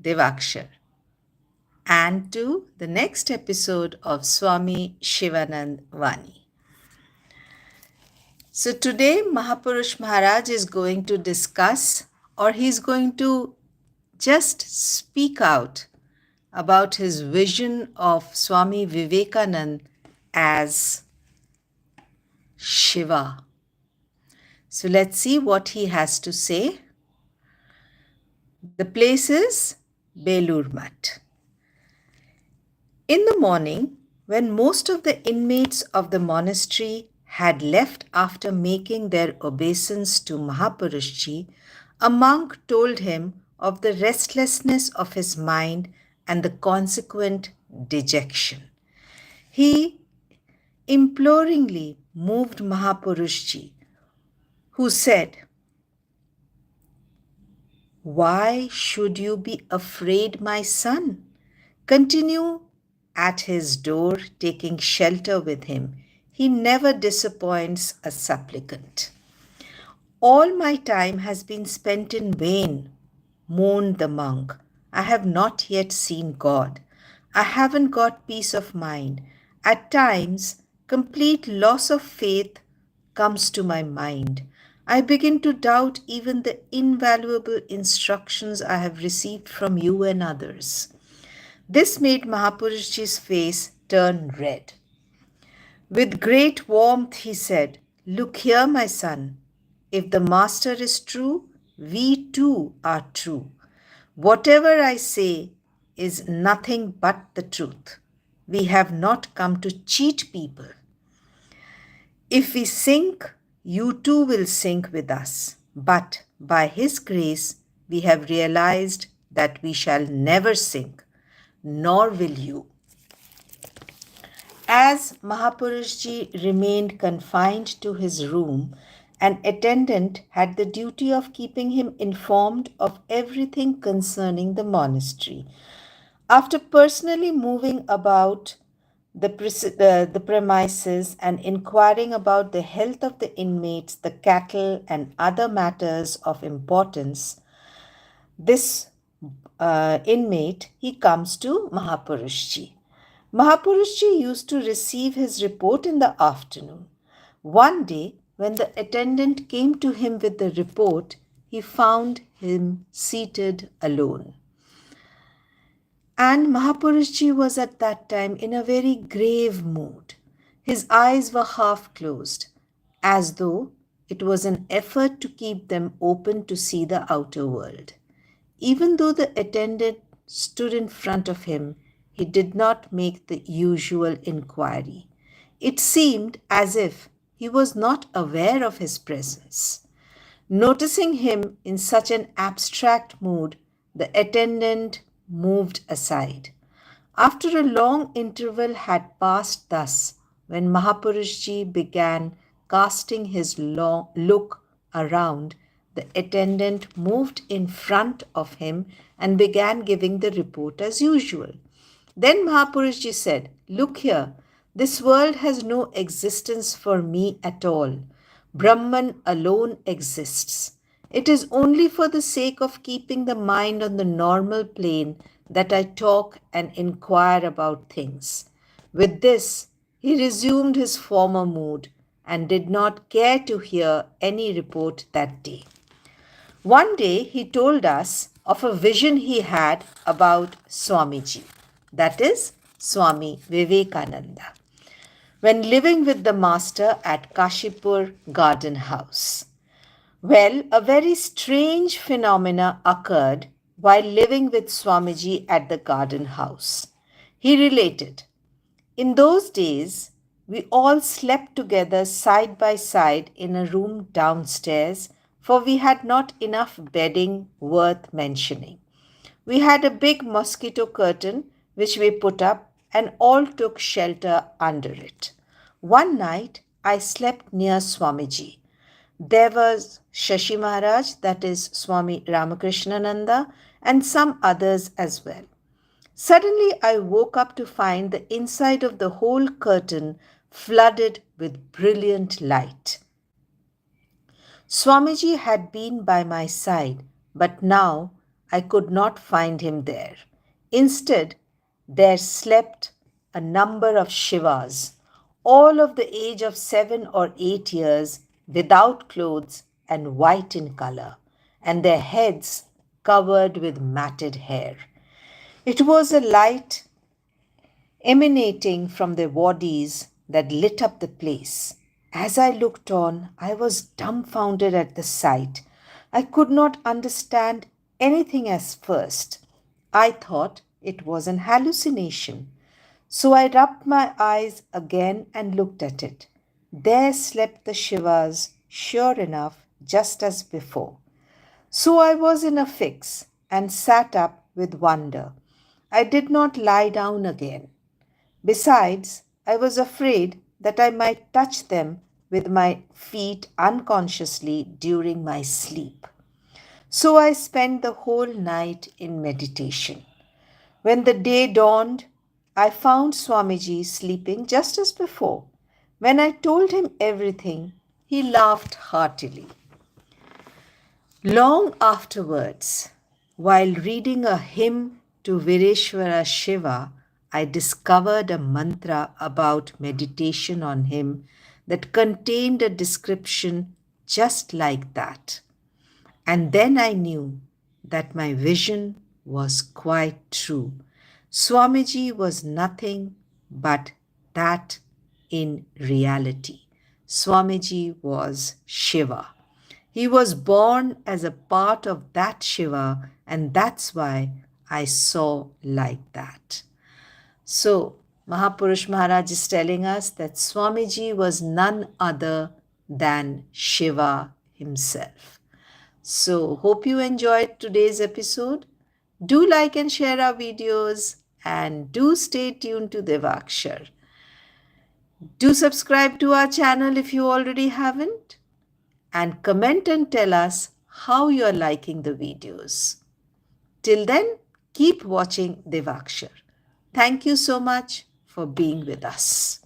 Devakshar, and to the next episode of Swami Shivananda Vani. So today Mahapurush Maharaj is going to discuss, or he's going to just speak out about his vision of Swami Vivekananda as Shiva. So let's see what he has to say. The place is Belur Math. In the morning, when most of the inmates of the monastery had left after making their obeisance to Mahapurushji, a monk told him of the restlessness of his mind and the consequent dejection. He imploringly moved Mahapurushji, who said, "Why should you be afraid, my son? Continue at his door, taking shelter with him. He never disappoints a supplicant." "All my time has been spent in vain," moaned the monk. "I have not yet seen God. I haven't got peace of mind. At times, complete loss of faith comes to my mind. I begin to doubt even the invaluable instructions I have received from you and others." This made Mahapurushji's face turn red. With great warmth, he said, "Look here, my son. If the Master is true, we too are true. Whatever I say is nothing but the truth. We have not come to cheat people. If we sink, you too will sink with us. But by His grace, we have realized that we shall never sink, nor will you." As Mahapurushji remained confined to his room, an attendant had the duty of keeping him informed of everything concerning the monastery. After personally moving about the premises and inquiring about the health of the inmates, the cattle, and other matters of importance, this inmate, he comes to Mahapurushji. Mahapurushji used to receive his report in the afternoon. One day, when the attendant came to him with the report, he found him seated alone. And Mahapurushji was at that time in a very grave mood. His eyes were half closed, as though it was an effort to keep them open to see the outer world. Even though the attendant stood in front of him, he did not make the usual inquiry. It seemed as if he was not aware of his presence. Noticing him in such an abstract mood, the attendant moved aside. After a long interval had passed thus, when Mahapurushji began casting his look around, the attendant moved in front of him and began giving the report as usual. Then Mahapurushji said, "Look here, this world has no existence for me at all. Brahman alone exists. It is only for the sake of keeping the mind on the normal plane that I talk and inquire about things." With this, he resumed his former mood and did not care to hear any report that day. One day, he told us of a vision he had about Swamiji, that is, Swami Vivekananda, when living with the master at Kashipur Garden House. Well, a very strange phenomena occurred while living with Swamiji at the garden house. He related, "In those days, we all slept together side by side in a room downstairs, for we had not enough bedding worth mentioning. We had a big mosquito curtain which we put up, and all took shelter under it. One night, I slept near Swamiji. There was Shashi Maharaj, that is Swami Ramakrishna, and some others as well. Suddenly, I woke up to find the inside of the whole curtain flooded with brilliant light. Swamiji had been by my side, but now I could not find him there. Instead, there slept a number of Shivas, all of the age of 7 or 8 years, without clothes and white in color, and their heads covered with matted hair. It was a light emanating from their bodies that lit up the place. As I looked on, I was dumbfounded at the sight. I could not understand anything at first. I thought it was an hallucination. So I rubbed my eyes again and looked at it. There slept the Shivas, sure enough, just as before. So I was in a fix and sat up with wonder. I did not lie down again. Besides, I was afraid that I might touch them with my feet unconsciously during my sleep. So I spent the whole night in meditation. When the day dawned, I found Swamiji sleeping just as before. When I told him everything, he laughed heartily. Long afterwards, while reading a hymn to Vireshwara Shiva, I discovered a mantra about meditation on him that contained a description just like that. And then I knew that my vision was quite true. Swamiji was nothing but that in reality. Swamiji was Shiva. He was born as a part of that Shiva, and that's why I saw like that. So, Mahapurush Maharaj is telling us that Swamiji was none other than Shiva himself. So, hope you enjoyed today's episode. Do like and share our videos and do stay tuned to Devakshar. Do subscribe to our channel if you already haven't, and comment and tell us how you're liking the videos. Till then, keep watching Devakshar. Thank you so much for being with us.